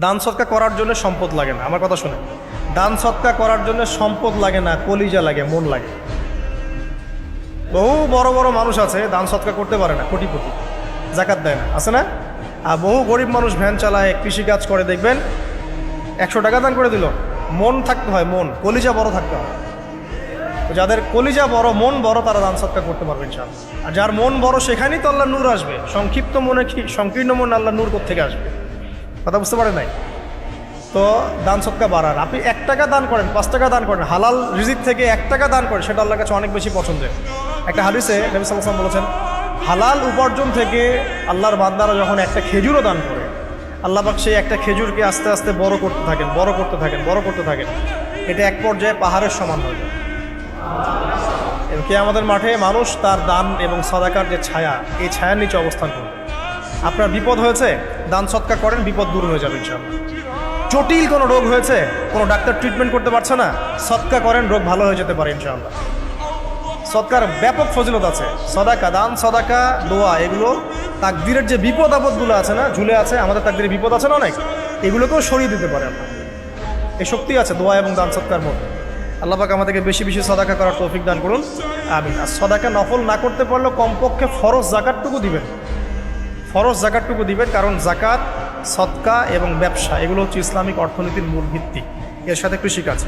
দান সৎকা করার জন্য সম্পদ লাগে না, আমার কথা শুনে। দান সৎকা করার জন্য সম্পদ লাগে না, কলিজা লাগে, মন লাগে। বহু বড় বড় মানুষ আছে দান সৎকা করতে পারে না, কোটিপতি, জাকাত দেয় না, আছে না? আর বহু গরিব মানুষ ভ্যান চালায়, কৃষিকাজ করে, দেখবেন 100 টাকা দান করে দিল। মন থাকতে হয়, মন, কলিজা বড় থাকতে হয়। যাদের কলিজা বড়, মন বড়, তারা দান সৎকা করতে পারবে ইনশাআল্লাহ। আর যার মন বড়, সেখানেই তো আল্লাহ নূর আসবে। সংক্ষিপ্ত মনে কি, সংকীর্ণ মন আল্লাহ নূর কোত্থেকে আসবে? কথা বুঝতে পারেন নাই? তো দান সৎকা বাড়ান। আপনি 1 টাকা দান করেন, 5 টাকা দান করেন, হালাল রিজিক থেকে 1 টাকা দান করেন, সেটা আল্লাহর কাছে অনেক বেশি পছন্দের। একটা হাদিসে নবী সাল্লাল্লাহু আলাইহি ওয়াসাল্লাম বলেছেন, হালাল উপার্জন থেকে আল্লাহর বান্দারা যখন একটা খেজুরও দান করে, আল্লাহ পাক সেই একটা খেজুরকে আস্তে আস্তে বড় করতে থাকেন, বড় করতে থাকেন, বড় করতে থাকেন। এটা এক পর্যায়ে পাহাড়ের সমান হয়ে যায়। এবং কিয়ামতের মাঠে মানুষ তার দান এবং সাদাকার যে ছায়া, এই ছায়ার নিচে অবস্থান করবে। আপনার বিপদ হয়েছে, দান সৎকা করেন, বিপদ দূর হয়ে যাবে ইনশাআল্লাহ। জটিল কোনো রোগ হয়েছে, কোনো ডাক্তার ট্রিটমেন্ট করতে পারছে না, সৎকা করেন, রোগ ভালো হয়ে যেতে পারে ইনশাআল্লাহ। সৎকার ব্যাপক ফজিলত আছে। সদাকা, দান, সদাকা, দোয়া, এগুলো তাকদিরের যে বিপদ আপদগুলো আছে না, ঝুলে আছে, আমাদের তাকদিরে বিপদ আছে না অনেক, এগুলোকেও সরিয়ে দিতে পারে আপনার। এই শক্তি আছে দোয়া এবং দান সৎকার মধ্যে। আল্লাহ পাক আমাদেরকে বেশি বেশি সদাকা করার তৌফিক দান করুন, আমিন। আর সদাকা নফল না করতে পারলেও কমপক্ষে ফরজ জাকাতটুকু দিবেন, ফরজ জাকাতটুকু দিবেন। কারণ জাকাত, সদকা এবং ব্যবসা, এগুলো হচ্ছে ইসলামিক অর্থনীতির মূল ভিত্তি। এর সাথে কৃষিকাজ।